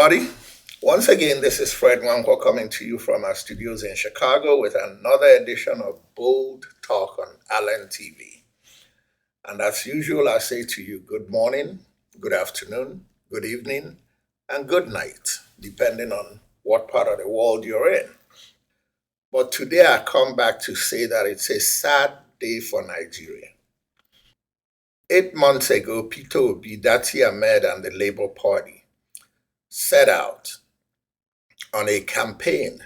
everybody. Once again, this is Fred Wanko coming to you from our studios in Chicago with another edition of Bold Talk on Allen TV. And as usual, I say to you good morning, good afternoon, good evening, and good night, depending on what part of the world you're in. But today I come back to say that it's a sad day for Nigeria. 8 months ago, Peter Obi, Dati Ahmed, and the Labour Party set out on a campaign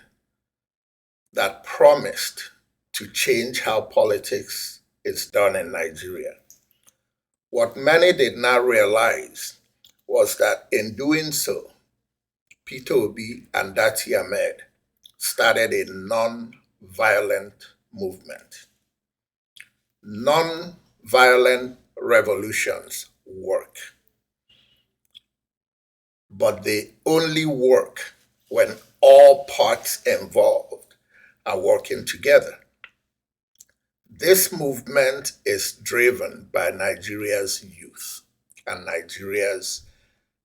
that promised to change how politics is done in Nigeria. What many did not realize was that in doing so, Peter Obi and Dati Ahmed started a non-violent movement. Non-violent revolutions work, but they only work when all parts involved are working together. This movement is driven by Nigeria's youth and Nigeria's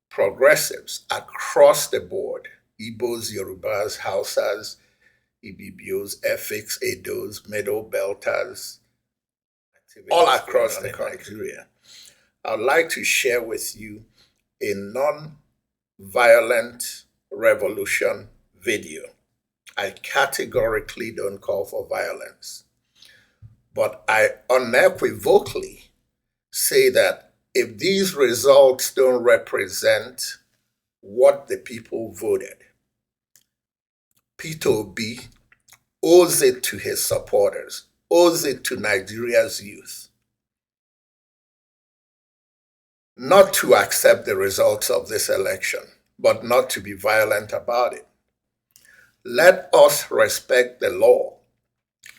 progressives across the board: Igbos, Yorubas, Hausas, Ibibios, Efiks, Edos, Middle Belters, all across the Nigeria. I'd like to share with you a non-violent revolution video. I categorically don't call for violence, but I unequivocally say that if these results don't represent what the people voted, Peter Obi owes it to his supporters, owes it to Nigeria's youth, not to accept the results of this election, but not to be violent about it. Let us respect the law,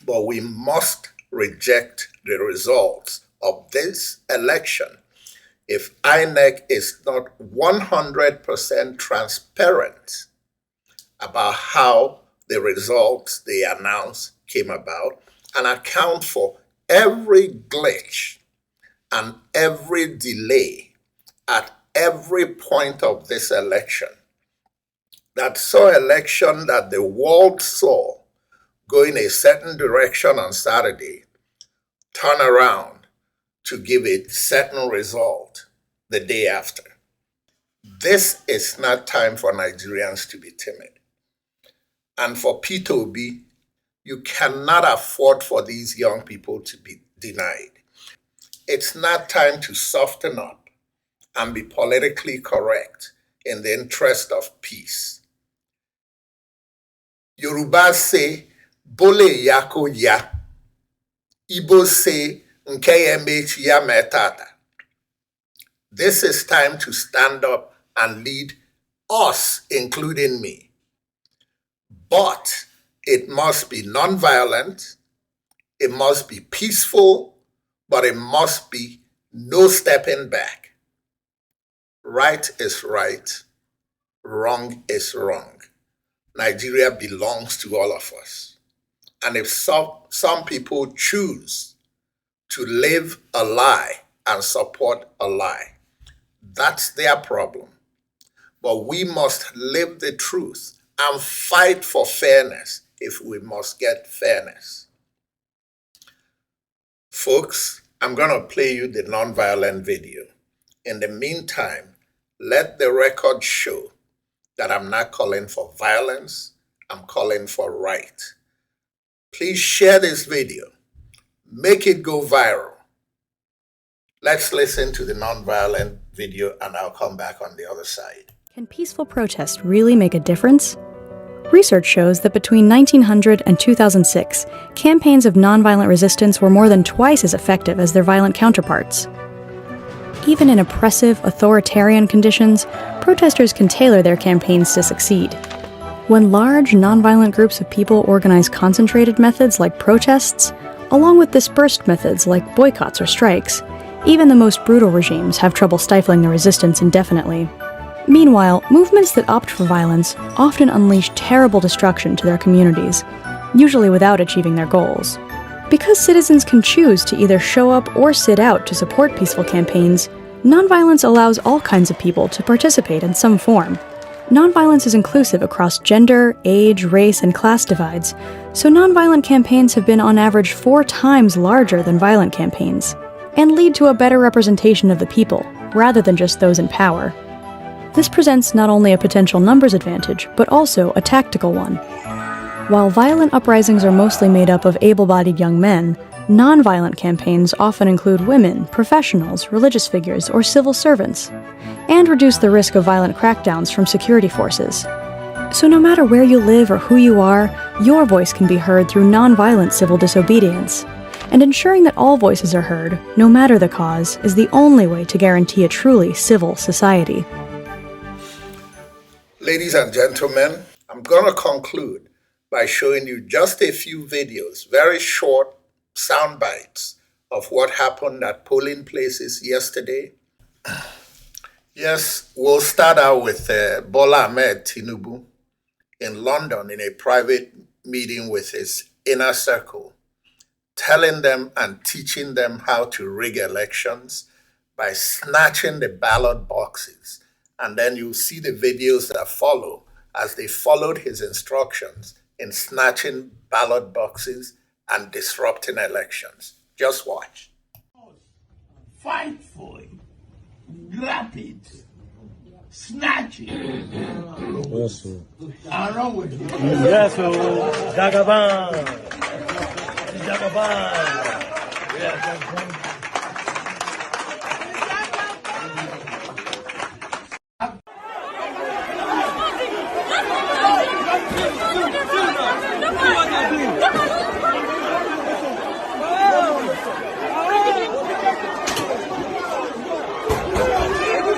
but we must reject the results of this election if INEC is not 100% transparent about how the results they announced came about and account for every glitch and every delay at every point of this election. That election that the world saw go in a certain direction on Saturday, turn around to give a certain result the day after. This is not time for Nigerians to be timid. And for Peter Obi, you cannot afford for these young people to be denied. It's not time to soften up and be politically correct in the interest of peace. Yorubas say, Bole yako ya. Igbos say, Nkeyemech ya metata. This is time to stand up and lead us, including me. But it must be non-violent, it must be peaceful, but it must be no stepping back. Right is right, wrong is wrong. Nigeria belongs to all of us. And if some people choose to live a lie and support a lie, that's their problem. But we must live the truth and fight for fairness if we must get fairness. Folks, I'm going to play you the non-violent video. In the meantime, let the record show that I'm not calling for violence, I'm calling for right. Please share this video. Make it go viral. Let's listen to the non-violent video and I'll come back on the other side. Can peaceful protest really make a difference? Research shows that between 1900 and 2006, campaigns of nonviolent resistance were more than twice as effective as their violent counterparts. Even in oppressive, authoritarian conditions, protesters can tailor their campaigns to succeed. When large, nonviolent groups of people organize concentrated methods like protests, along with dispersed methods like boycotts or strikes, even the most brutal regimes have trouble stifling the resistance indefinitely. Meanwhile, movements that opt for violence often unleash terrible destruction to their communities, usually without achieving their goals. Because citizens can choose to either show up or sit out to support peaceful campaigns, nonviolence allows all kinds of people to participate in some form. Nonviolence is inclusive across gender, age, race, and class divides, so nonviolent campaigns have been on average 4 times larger than violent campaigns, and lead to a better representation of the people, rather than just those in power. This presents not only a potential numbers advantage, but also a tactical one. While violent uprisings are mostly made up of able-bodied young men, nonviolent campaigns often include women, professionals, religious figures, or civil servants, and reduce the risk of violent crackdowns from security forces. So no matter where you live or who you are, your voice can be heard through nonviolent civil disobedience. And ensuring that all voices are heard, no matter the cause, is the only way to guarantee a truly civil society. Ladies and gentlemen, I'm going to conclude by showing you just a few videos, very short sound bites of what happened at polling places yesterday. Yes, we'll start out with Bola Ahmed Tinubu in London in a private meeting with his inner circle, telling them and teaching them how to rig elections by snatching the ballot boxes. And then you'll see the videos that follow as they followed his instructions in snatching ballot boxes and disrupting elections. Just watch. Fight for it. Grab it. Snatch it. Yes, sir. And run with it. Yes, sir. Jagaban. Jagaban. Yes,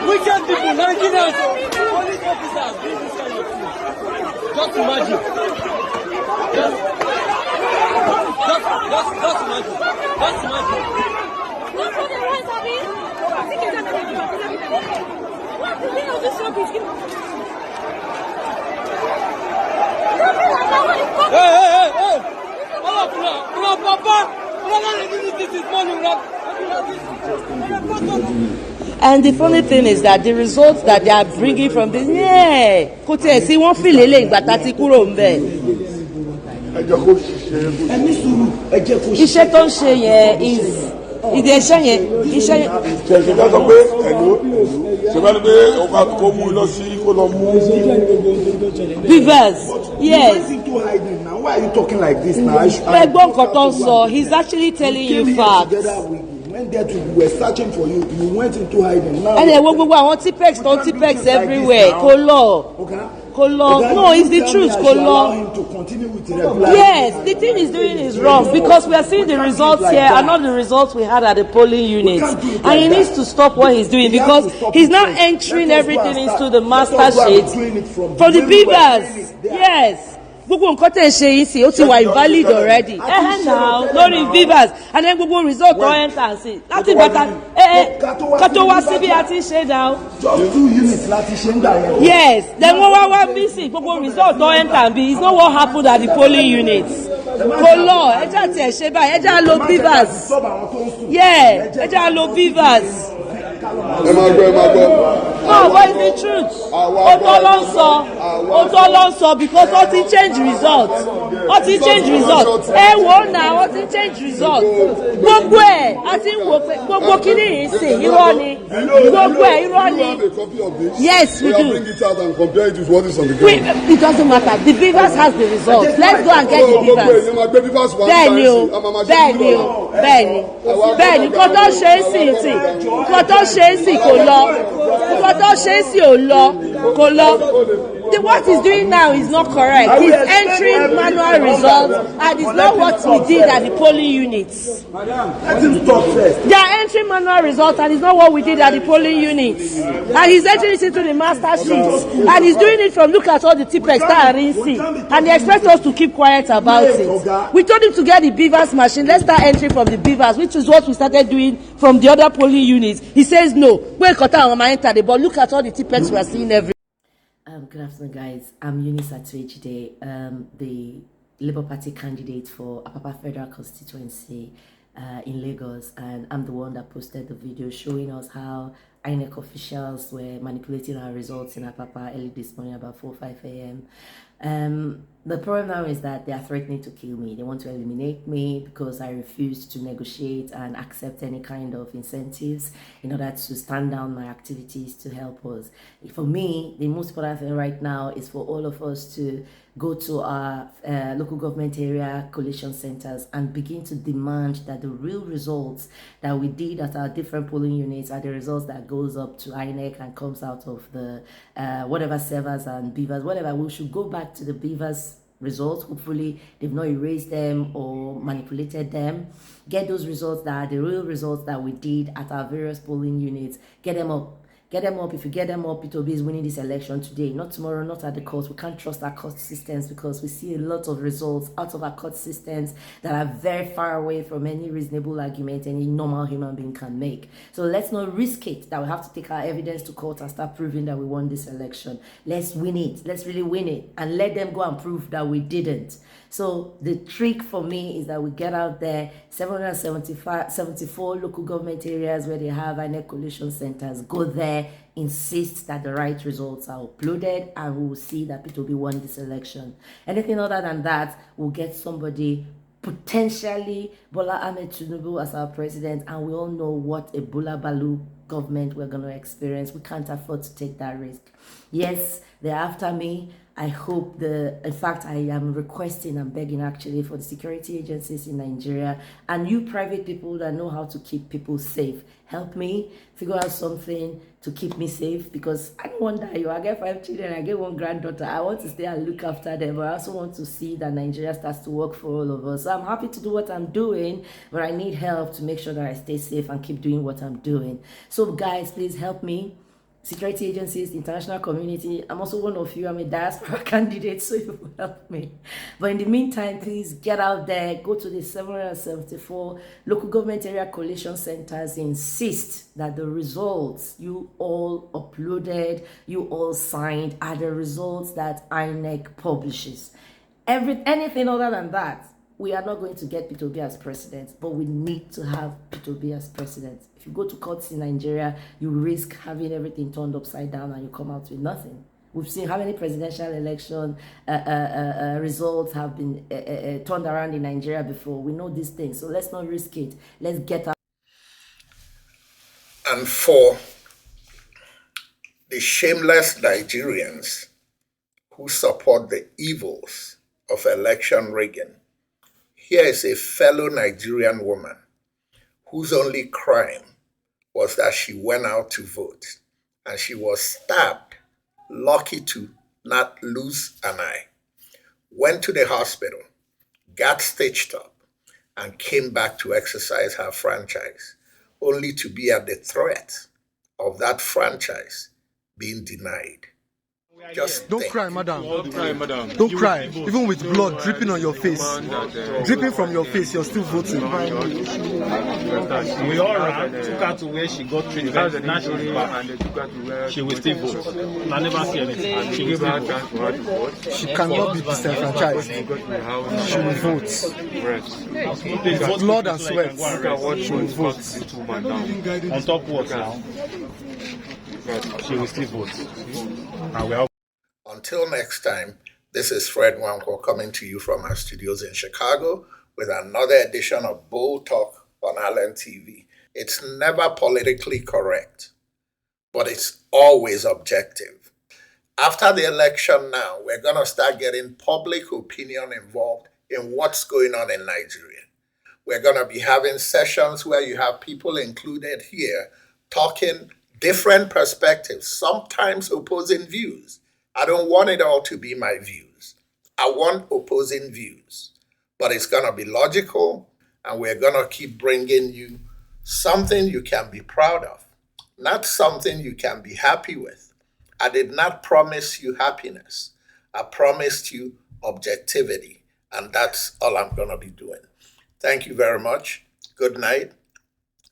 wicked people, Nigerians, police officers, doing this kind of thing. Just imagine. Just imagine. Just imagine. Don't put your hands on me. I think it's what the hell this shop is giving? Hey! Papa! This is money, And the funny thing is that the results that they are bringing from this, kò tiẹ̀ sí wọ́n fi lélẹ̀ ìgbà tá ti kúrò ń bẹ̀. Iṣẹ́ tó ń ṣe yẹn ìdí iṣẹ́ yẹn. Ṣèṣèjọ́ sọ pé ṣe bá ní pé ọkọ̀ àkókò mú lọ sí kó lọ mú. Beavers, yes. Why are you talking like this now? Ẹgbọ́n nǹkan tó ń sọ, he's actually telling you facts. When there we were searching for you, you went into hiding. Now, and then gbogbo àwọn Tipex everywhere. Kò lọ. No, it's the truth. Kò lọ. Yes, the thing he's doing is wrong because we are seeing the results here and not the results we had at the polling units. And he needs to stop what he's doing because he's now entering everything into the master sheet for the Beavers. Yes. Gbogbo nǹkan tẹ̀ ṣe yìí sí ó ti wà invalid already. Now lórí Beavers and then gbogbo result tó enter sí láti bàtà kátó wá síbi àti ṣe now. Just 2 units láti ṣe ń gbà yẹn. Yes, then wọ́n missing gbogbo result tó enter bí it's not what happened at the polling units. Kò lọ ẹja tiẹ̀ ṣe báyìí ẹja lo Beavers. Yeah, ẹja lo Beavers. No, but it's the truth. Ó lọ sọ because ó ti change result. Wo na ó ti change result. Gbogbo ẹ̀ a ti ń wò pé gbogbo kíní yìí sìn irọ́ ni. Gbogbo ẹ̀ irọ́ ni. Yes, we do. Bring it out and compare it with what is on the ground. It doesn't matter. The Beavers has the results. Let's go and get the Beavers. Bẹ́ẹ̀ni, kò tó ṣe é sì kò lọ. What he's doing now is not correct. He's entering manual results and it's not what we did at the polling units. They are entering manual results and it's not what we did at the polling units. And he's entering it into the master sheets. And he's doing it from, look at all the Tipex that are in see. And they expect us to keep quiet about it. We told him to get the Beavers machine. Let's start entering from the Beavers, which is what we started doing from the other polling units. He says no. But look at all the Tipex we are seeing everywhere. Good afternoon, guys. I'm Eunice Atuejide, the Labour Party candidate for Apapa Federal Constituency, in Lagos, and I'm the one that posted the video showing us how INEC officials were manipulating our results in Apapa early this morning about 4 or 5 a.m. The problem now is that they are threatening to kill me. They want to eliminate me because I refuse to negotiate and accept any kind of incentives in order to stand down my activities to help us. For me, the most important thing right now is for all of us to go to our local government area coalition centers and begin to demand that the real results that we did at our different polling units are the results that goes up to INEC and comes out of the whatever servers and beavers, whatever. We should go back to the beavers results. Hopefully they've not erased them or manipulated them. Get those results that are the real results that we did at our various polling units. Get them up. Get them up. If you get them up, P2B is winning this election today, not tomorrow, not at the court. We can't trust our court systems because we see a lot of results out of our court systems that are very far away from any reasonable argument any normal human being can make. So let's not risk it that we have to take our evidence to court and start proving that we won this election. Let's win it. Let's really win it and let them go and prove that we didn't. So the trick for me is that we get out there, 74 local government areas where they have INEC coalition centers. Go there, insist that the right results are uploaded, and we will see that P2B won this election. Anything other than that will get somebody, potentially Bola Ahmed Tinubu as our president, and we all know what a Bola Balu government we're going to experience. We can't afford to take that risk. Yes, they're after me. I hope in fact, I am requesting and begging actually for the security agencies in Nigeria and you private people that know how to keep people safe. Help me figure out something to keep me safe, because I don't want to die. I get 5 children, I get 1 granddaughter. I want to stay and look after them, but I also want to see that Nigeria starts to work for all of us. So I'm happy to do what I'm doing, but I need help to make sure that I stay safe and keep doing what I'm doing. So guys, please help me. Security agencies, international community. I'm also one of you. I'm a diaspora candidate, so you will help me. But in the meantime, please get out there, go to the 774 local government area coalition centers, insist that the results you all uploaded, you all signed, are the results that INEC publishes. Anything other than that, we are not going to get P2B as president, but we need to have P2B as president. If you go to courts in Nigeria, you risk having everything turned upside down and you come out with nothing. We've seen how many presidential election results have been turned around in Nigeria before. We know these things, so let's not risk it. Let's get out. And for the shameless Nigerians who support the evils of election rigging, here is a fellow Nigerian woman whose only crime was that she went out to vote and she was stabbed, lucky to not lose an eye, went to the hospital, got stitched up, and came back to exercise her franchise, only to be at the threat of that franchise being denied. Just don't think. cry, madam. Don't cry, madam. Don't cry. Even with blood dripping on your face. Dripping from your face, you're still voting. We all ran, took her to where she got treatment. Naturally, she will still vote. I never see anything. She will still vote. She cannot be disenfranchised. She will vote. With blood and sweat. She will vote. On top what now? She will still vote. And we are. Until next time, this is Fred Wanko coming to you from our studios in Chicago with another edition of Bold Talk on Allen TV. It's never politically correct, but it's always objective. After the election now, we're going to start getting public opinion involved in what's going on in Nigeria. We're going to be having sessions where you have people included here talking different perspectives, sometimes opposing views. I don't want it all to be my views. I want opposing views, but it's going to be logical, and we're going to keep bringing you something you can be proud of, not something you can be happy with. I did not promise you happiness. I promised you objectivity, and that's all I'm going to be doing. Thank you very much. Good night,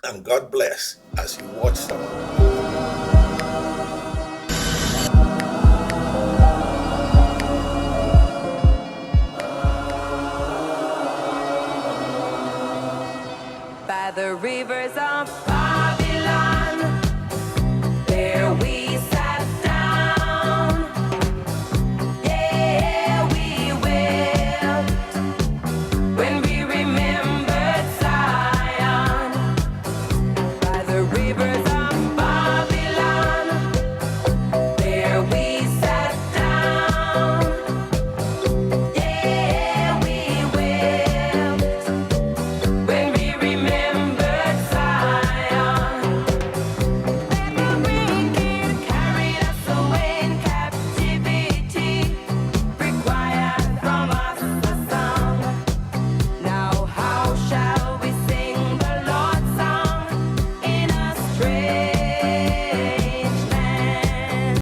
and God bless as you watch some. by the rivers of